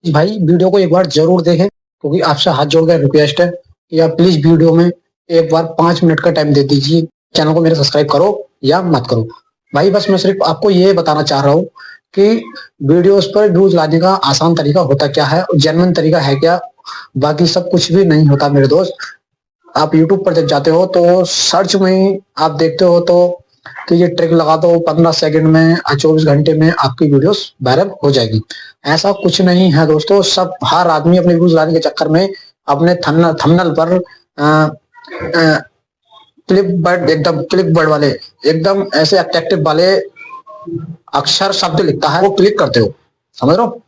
भाई वीडियो को एक बार जरूर देखें, क्योंकि आपसे हाथ जोड़ कर रिक्वेस्ट है कि आप प्लीज वीडियो में एक बार 5 मिनट का टाइम दे दीजिए। चैनल को मेरे सब्सक्राइब करो या मत करो। भाई बस मैं सिर्फ आपको ये बताना चाह रहा हूँ कि वीडियोस पर व्यूज लाने का आसान तरीका होता क्या है और जेन्युइन तरीका है क्या। बाकी सब कुछ भी नहीं होता मेरे दोस्त। आप यूट्यूब पर जब जाते हो तो सर्च में आप देखते हो तो कि ये ट्रिक लगा दो 15 सेकंड में या 24 घंटे में आपकी वीडियोस वायरल हो जाएगी। ऐसा कुछ नहीं है दोस्तों। सब हर आदमी अपने व्यूज लाने के चक्कर में अपने थंबनेल पर क्लिक बर्ड वाले एकदम ऐसे अट्रैक्टिव वाले अक्षर शब्द लिखता है, वो क्लिक करते हो। समझ रहे हो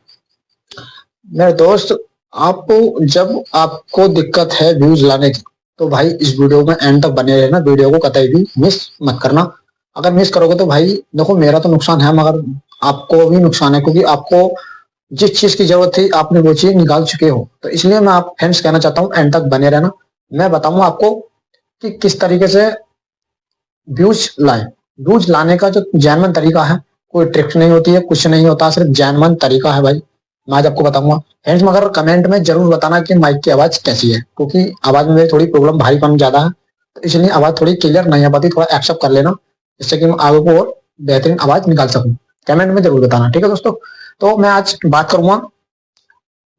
मेरे दोस्त। आप जब आपको दिक्कत है व्यूज लाने की तो भाई इस वीडियो में एंड तक बने रहना, वीडियो को कतई भी मिस मत करना। अगर मिस करोगे तो भाई देखो मेरा तो नुकसान है मगर आपको भी नुकसान है, क्योंकि आपको जिस चीज की जरूरत थी आपने वो चीज निकाल चुके हो। तो इसलिए मैं आप फ्रेंड्स कहना चाहता हूँ एंड तक बने रहना। मैं बताऊंगा आपको कि किस तरीके से व्यूज लाए। व्यूज लाने का जो जेन्युइन तरीका है, कोई ट्रिक्स नहीं होती है, कुछ नहीं होता, सिर्फ जेन्युइन तरीका है भाई। मैं आज आपको बताऊंगा फ्रेंड्स, मगर कमेंट में जरूर बताना कि माइक की आवाज कैसी है, क्योंकि आवाज में मेरी थोड़ी प्रॉब्लम, भारीपन ज्यादा है, तो इसलिए आवाज थोड़ी क्लियर नहीं आ पाती। थोड़ा एक्सेप्ट कर लेना जिससे कि मैं आगे को और बेहतरीन आवाज निकाल सकूं। कमेंट में जरूर बताना, ठीक है दोस्तों। तो मैं आज बात करूंगा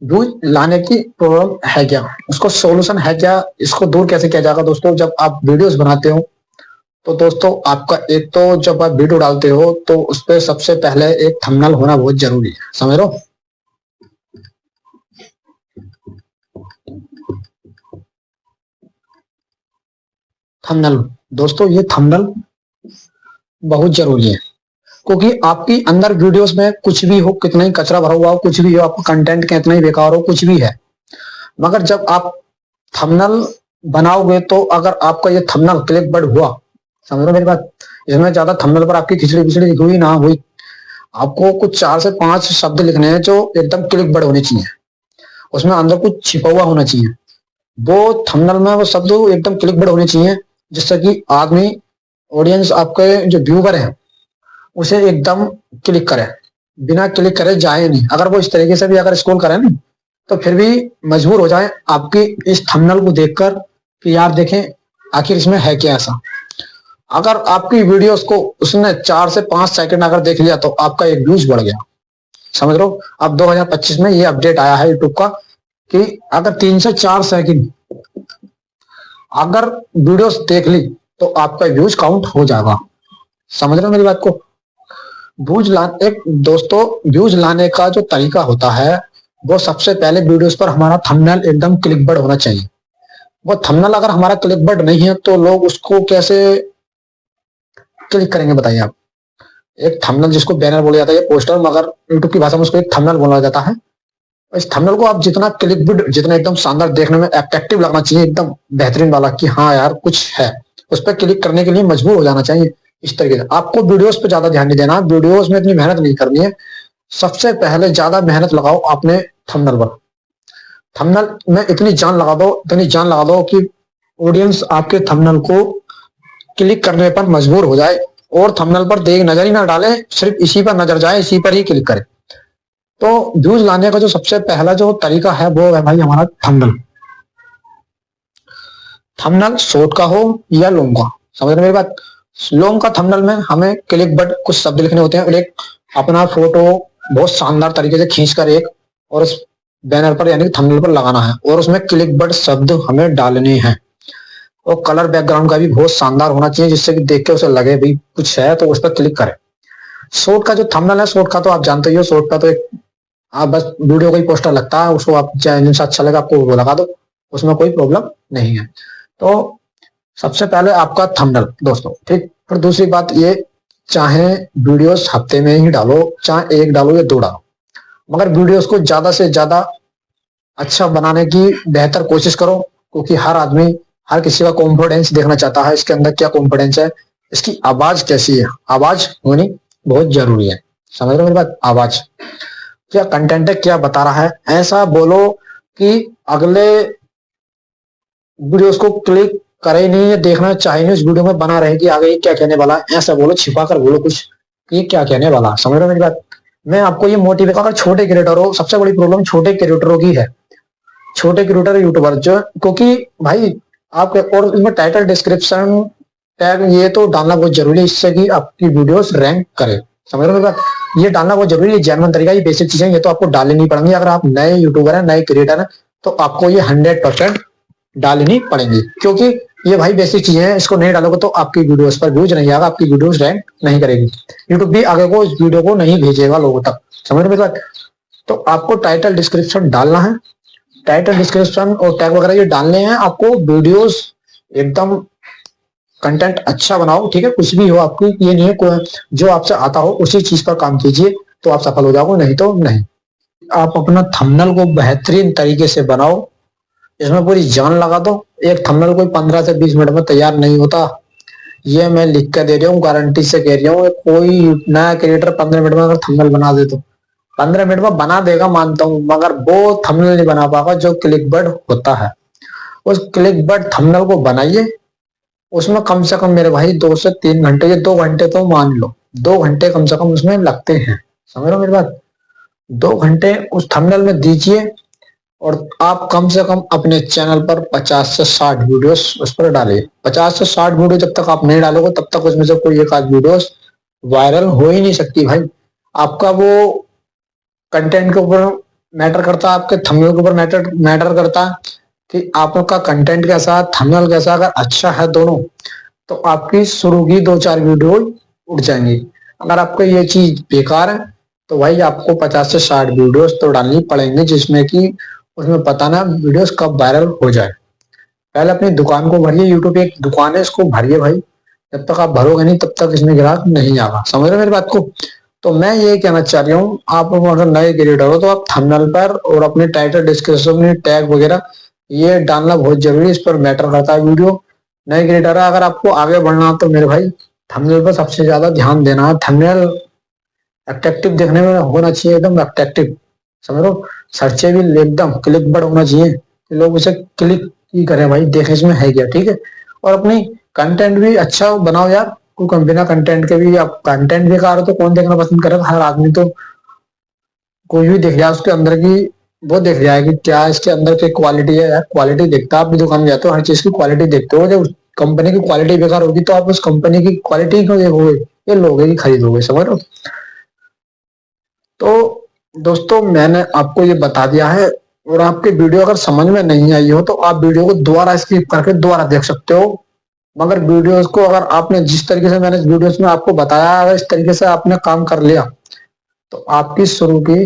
व्यूज लाने की प्रॉब्लम है क्या, उसको सोल्यूशन है क्या, इसको दूर कैसे किया जाएगा। दोस्तों जब आप वीडियोस बनाते हो तो दोस्तों आपका एक तो जब आप वीडियो डालते हो तो उस पर सबसे पहले एक थंबनेल होना बहुत जरूरी है। समझ लो थंबनेल। दोस्तों ये थंबनेल बहुत जरूरी है, क्योंकि आपकी अंदर वीडियोस में कुछ भी हो, कितना ही कचरा भरा हुआ हो, कुछ भी हो, आपका कंटेंट कितना ही बेकार हो, कुछ भी है, मगर जब आप थंबनेल बनाओगे तो अगर आपका ये थंबनेल क्लिक बर्ड हुआ, समझ रहे हो मेरी बात, इसमें ज्यादा थंबनेल पर आपकी खिचड़ी पिचड़ी हुई ना हुई, आपको कुछ 4 से 5 शब्द लिखने हैं जो एकदम क्लिक बर्ड होने चाहिए, उसमें अंदर कुछ छिपा हुआ होना चाहिए। वो थंबनेल में वो शब्द एकदम क्लिक बर्ड होने चाहिए, जिससे कि आदमी, ऑडियंस, आपके जो व्यूवर है उसे एकदम क्लिक करे, बिना क्लिक करे जाए नहीं। अगर वो इस तरीके से भी अगर स्क्रॉल करे ना तो फिर भी मजबूर हो जाए आपकी इस थंबनेल को देखकर कि यार देखें आखिर इसमें है क्या ऐसा। अगर आपकी वीडियोस को उसने 4 से 5 सेकंड अगर देख लिया तो आपका एक व्यूज बढ़ गया। समझ लो अब 2025 में ये अपडेट आया है यूट्यूब का कि अगर 3 से 4 सेकंड अगर वीडियोस देख ली तो आपका व्यूज काउंट हो जाएगा। समझ रहे हो मेरी बात को। व्यूज लाने, एक दोस्तों व्यूज लाने का जो तरीका होता है वो सबसे पहले वीडियोस पर हमारा थंबनेल एकदम क्लिक बर्ड होना चाहिए। वो थंबनेल अगर हमारा क्लिक बर्ड नहीं है तो लोग उसको कैसे क्लिक करेंगे बताइए आप। एक थंबनेल जिसको बैनर बोला जाता है, पोस्टर, मगर यूट्यूब की भाषा में उसको एक थंबनेल बोला जाता है। इस थंबनेल को आप जितना क्लिक बर्ड, जितना एकदम शानदार, देखने में अट्रैक्टिव लगना चाहिए, एकदम बेहतरीन वाला कि हाँ यार कुछ है, उस पर क्लिक करने के लिए मजबूर हो जाना चाहिए। इस तरीके से आपको वीडियोस पे ज्यादा ध्यान नहीं देना, वीडियोस में इतनी मेहनत नहीं करनी है। सबसे पहले ज्यादा मेहनत लगाओ अपने थंबनेल पर। थंबनेल में इतनी जान लगा दो, इतनी जान लगा दो कि ऑडियंस आपके थंबनेल को क्लिक करने पर मजबूर हो जाए और थंबनेल पर देख नजर ही ना डाले, सिर्फ इसी पर नजर जाए, इसी पर ही क्लिक करे। तो व्यूज लाने का जो सबसे पहला जो तरीका है वो है भाई हमारा थंबनेल। थंबनेल शॉर्ट का हो या लॉन्ग का, समझ रहे मेरी बात। लॉन्ग का थंबनेल में हमें क्लिक बट कुछ शब्द लिखने होते हैं और एक अपना फोटो बहुत शानदार तरीके से खींचकर एक और उस बैनर पर यानी थंबनेल पर लगाना है और उसमें क्लिक बट शब्द हमें डालने हैं। और कलर बैकग्राउंड का भी बहुत शानदार होना चाहिए, जिससे कि देख के उसे लगे भाई कुछ है तो उस पर क्लिक करे। शॉर्ट का जो थंबनेल है, शॉर्ट का तो आप जानते ही हो, शॉर्ट का तो एक आप बस वीडियो का ही पोस्टर लगता है, उसको आप जैसा अच्छा लगा आपको वो लगा दो, उसमें कोई प्रॉब्लम नहीं है। तो सबसे पहले आपका थंबनेल दोस्तों, ठीक। फिर दूसरी बात ये, चाहे वीडियोस हफ्ते में ही डालो, चाहे एक डालो या 2 डालो, मगर वीडियोस को ज्यादा से ज्यादा अच्छा बनाने की बेहतर कोशिश करो, क्योंकि हर आदमी, हर किसी का कॉन्फिडेंस देखना चाहता है, इसके अंदर क्या कॉन्फिडेंस है, इसकी आवाज कैसी है। आवाज होनी बहुत जरूरी है। समझ रहे हो मेरी बात। आवाज क्या कंटेंट है, क्या बता रहा है, ऐसा बोलो कि अगले वीडियोस को क्लिक करे ही नहीं, ये देखना चाहे नहीं, उस वीडियो में बना रहे कि आगे ये क्या कहने वाला है। ऐसा बोलो, छिपा कर बोलो कुछ कि ये क्या कहने वाला है। समझ रहे हो मेरी बात। मैं आपको ये मोटिवेट, अगर छोटे क्रिएटर हो, सबसे बड़ी प्रॉब्लम छोटे क्रिएटरों की है, छोटे क्रिएटर यूट्यूबर जो, क्योंकि भाई आप, और इसमें टाइटल डिस्क्रिप्शन टैग ये तो डालना बहुत जरूरी है, इससे कि आपकी वीडियोस रैंक करे। समझ रहे हो मेरी बात? ये डालना बहुत जरूरी है, जेन्युइन तरीका, ये बेसिक चीजें ये तो आपको डालनी पड़ेंगी। अगर आप नए यूट्यूबर है, नए क्रिएटर है, तो आपको ये 100% डालनी पड़ेंगी, क्योंकि ये भाई बेसिक चीजें हैं। इसको नहीं डालोगे तो आपकी वीडियोस पर व्यूज नहीं आएगा, आपकी वीडियोस रैंक नहीं करेगी, यूट्यूब भी आगे को इस वीडियो को नहीं भेजेगा लोगों तक। समझ रहे हो मेरी बात? तो आपको टाइटल डिस्क्रिप्शन डालना है, टाइटल डिस्क्रिप्शन और टैग वगैरह ये डालने हैं आपको। वीडियोस एकदम कंटेंट अच्छा बनाओ, ठीक है? कुछ भी हो आपकी, ये नहीं है जो आपसे आता हो उसी चीज पर काम कीजिए, तो आप सफल हो जाओगे, नहीं तो नहीं। आप अपना थंबनेल को बेहतरीन तरीके से बनाओ, इसमें पूरी जान लगा दो। एक थंबनेल कोई 15 से 20 मिनट में तैयार नहीं होता, ये मैं लिख कर दे रहा हूँ, गारंटी से कह रही हूँ। कोई नया क्रिएटर 15 मिनट में अगर थंबनेल बना दे तो 15 मिनट में बना देगा, मानता हूँ, मगर वो थंबनेल नहीं बना पाएगा जो क्लिकबर्ड होता है। उस क्लिकबर्ड थंबनेल को बनाइए, उसमें कम से कम मेरे भाई 2 से 3 घंटे, ये 2 घंटे तो मान लो, 2 घंटे कम से कम उसमें लगते हैं। समझ रहे हो मेरी बात? 2 घंटे उस थंबनेल में दीजिए, और आप कम से कम अपने चैनल पर 50 से 60 वीडियोस उस पर डालिए। 50 से 60 वीडियो जब तक आप नहीं डालोगे, तब तक उसमें से कोई एक आध वीडियोस वायरल हो ही नहीं सकती भाई। आपका वो कंटेंट के ऊपर मैटर करता है, आपके थंबनेल के ऊपर मैटर मैटर करता है कि आपका कंटेंट कैसा है, थंबनेल कैसा। अगर अच्छा है दोनों, तो आपकी शुरू की 2-4 वीडियो उठ जाएंगी। अगर आपको ये चीज बेकार है, तो भाई आपको 50 से 60 वीडियोस तो डालनी पड़ेंगे, जिसमें कि उसमें पता ना वीडियोस कब वायरल हो जाए। पहले अपनी दुकान को भरिए, यूट्यूब एक दुकान है, इसको भरिए भाई। जब तक आप भरोगे नहीं, तब तक इसमें ग्राहक नहीं आएगा। समझ रहे हो मेरी बात को? तो मैं ये कहना चाह रही हूँ, आप अगर नए क्रिएटर हो तो आप थंबनेल पर और अपने टाइटल डिस्क्रिप्शन में टैग वगैरह ये डालना बहुत जरूरी है, इस पर मैटर करता है वीडियो। नए क्रिएटर है, अगर आपको आगे बढ़ना है तो मेरे भाई थंबनेल पर सबसे ज्यादा ध्यान देना है। थंबनेल अट्रैक्टिव देखने में होना चाहिए, एकदम अट्रैक्टिव। समझ लो, सर्चे भी एकदम क्लिक बड़ होना चाहिए, लोग उसे क्लिक ही करें भाई, देखें इसमें है क्या, ठीक है? और अपनी कंटेंट भी अच्छा बनाओ यार, कोई बिना कंटेंट के भी, आप कंटेंट बेकार हो तो कौन देखना पसंद करेगा? हर आदमी तो, कोई भी देख जाए उसके अंदर की, वो देख जाए कि क्या इसके अंदर की क्वालिटी है यार। क्वालिटी देखता है, आप भी दुकान में जाते हो, हर चीज की क्वालिटी देखते हो। जब कंपनी की क्वालिटी बेकार होगी तो आप उस कंपनी की क्वालिटी क्यों देखोगे? ये लोगे कि खरीदोगे? समझ लो। तो दोस्तों, मैंने आपको ये बता दिया है, और आपकी वीडियो अगर समझ में नहीं आई हो तो आप वीडियो को दोबारा स्किप करके दोबारा देख सकते हो। मगर वीडियोस को अगर आपने जिस तरीके से मैंने वीडियोस में आपको बताया, अगर इस तरीके से आपने काम कर लिया, तो आपकी शुरू की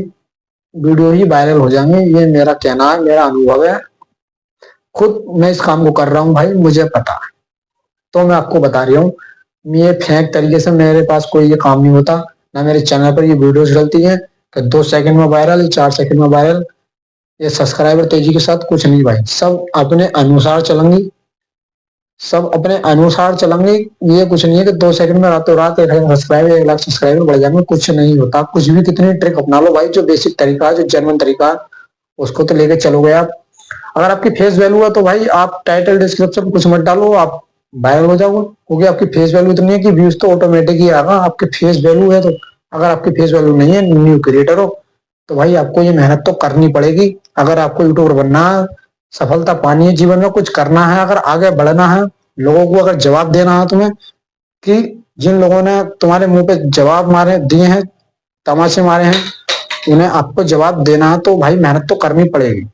वीडियो ही वायरल हो जाएंगे। ये मेरा कहना है, मेरा अनुभव है, खुद मैं इस काम को कर रहा हूँ भाई, मुझे पता है, तो मैं आपको बता रही हूँ। ये फेक तरीके से मेरे पास कोई ये काम नहीं होता, ना मेरे चैनल पर ये वीडियोस डलती हैं कि 2 सेकंड में वायरल, 4 सेकंड में वायरल। ये सब्सक्राइबर तेजी के साथ कुछ नहीं भाई, सब अपने अनुसार चलेंगी, सब अपने अनुसार चलेंगे। ये कुछ नहीं है कि 2 सेकंड में रातों रात 1,000 सब्सक्राइबर, 1 लाख सब्सक्राइबर बढ़ जाएंगे, कुछ नहीं होता। कुछ भी कितनी ट्रिक अपना लो भाई, जो बेसिक तरीका है, जो जेन्युइन तरीका है, उसको तो लेके चलोगे आप। अगर आपकी फेस वैल्यू है तो भाई आप टाइटल डिस्क्रिप्शन कुछ मत डालो, आप वायरल हो जाओगे, क्योंकि आपकी फेस वैल्यू इतनी है कि व्यूज तो ऑटोमेटिक ही आएगा। आपके फेस वैल्यू है तो, अगर आपकी फेस वैल्यू नहीं है, न्यू क्रिएटर हो, तो भाई आपको ये मेहनत तो करनी पड़ेगी। अगर आपको यूट्यूबर बनना है, सफलता पानी है जीवन में, कुछ करना है, अगर आगे बढ़ना है, लोगों को अगर जवाब देना है तुम्हें, कि जिन लोगों ने तुम्हारे मुंह पे जवाब मारे दिए हैं, तमाचे मारे हैं, उन्हें आपको जवाब देना है, तो भाई मेहनत तो करनी पड़ेगी।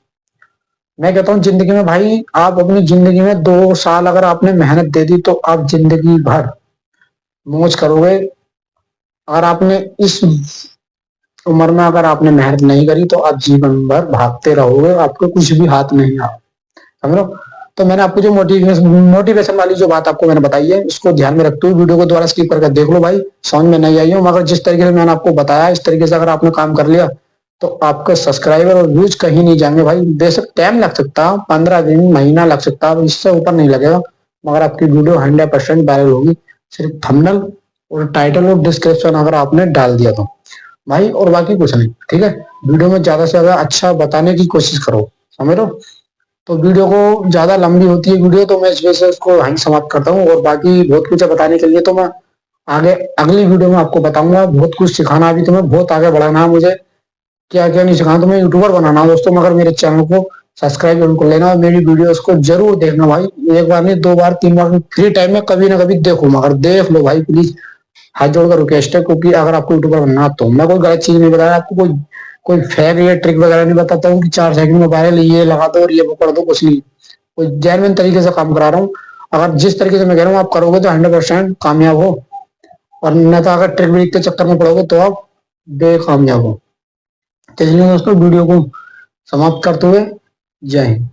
मैं कहता हूँ जिंदगी में भाई, आप अपनी जिंदगी में 2 साल अगर आपने मेहनत दे दी, तो आप जिंदगी भर मौज करोगे। अगर आपने इस उम्र में अगर आपने मेहनत नहीं करी, तो आप जीवन भर भागते रहोगे, आपको कुछ भी हाथ नहीं आ, समझ लो। तो मैंने आपको जो मोटिवेशन वाली जो बात आपको मैंने बताई है, इसको ध्यान में रखते हुए वीडियो को दोबारा स्किप करके देख लो भाई। समझ में नहीं आई हो, मगर जिस तरीके से मैंने आपको बताया, इस तरीके से अगर आपने काम कर लिया, तो आपके सब्सक्राइबर और व्यूज कहीं नहीं जाएंगे भाई। बेशक टाइम लग सकता है, 15 दिन, महीना लग सकता है, इससे ऊपर नहीं लगेगा, मगर आपकी वीडियो 100% वायरल होगी, सिर्फ थंबनेल और टाइटल और डिस्क्रिप्शन अगर आपने डाल दिया तो भाई, और बाकी कुछ नहीं, ठीक है? वीडियो में ज्यादा से ज्यादा अच्छा बताने की कोशिश करो, समझ लो। तो वीडियो को ज्यादा लंबी होती है वीडियो, तो मैं इस वजह से उसको वहीं समाप्त करता हूँ, और बाकी बहुत कुछ है बताने के लिए, तो मैं आगे अगली वीडियो में आपको बताऊंगा, बहुत कुछ सिखाना, अभी तुम्हें बहुत आगे बढ़ाना है मुझे, क्या क्या नहीं सिखाना, तुम्हें यूट्यूबर बनाना है दोस्तों। मगर मेरे चैनल को सब्सक्राइब जरूर कर लेना और मेरी वीडियोस को जरूर देखना भाई, एक बार नहीं, 2 बार 3 बार, फ्री टाइम में कभी ना कभी देखो, मगर देख लो भाई प्लीज, हाथ जोड़कर रिक्वेस्ट है। क्योंकि अगर आपको यूट्यूबर बनना है, तो मैं कोई गलत चीज नहीं बताया आपको, कोई कोई फेक या ट्रिक वगैरह नहीं बताता हूँ कि 4 सेकंड में वायरल ये लगा दो और ये वो कर दो, कुछ नहीं। कोई जेन्युइन तरीके से काम करा रहा हूँ। अगर जिस तरीके से मैं कह रहा हूँ आप करोगे तो 100% कामयाब हो, और न तो अगर ट्रिक व्रिक के चक्कर में पड़ोगे तो आप बेकामयाब हो। तो इसलिए दोस्तों वीडियो को समाप्त करते हुए जय हिंद।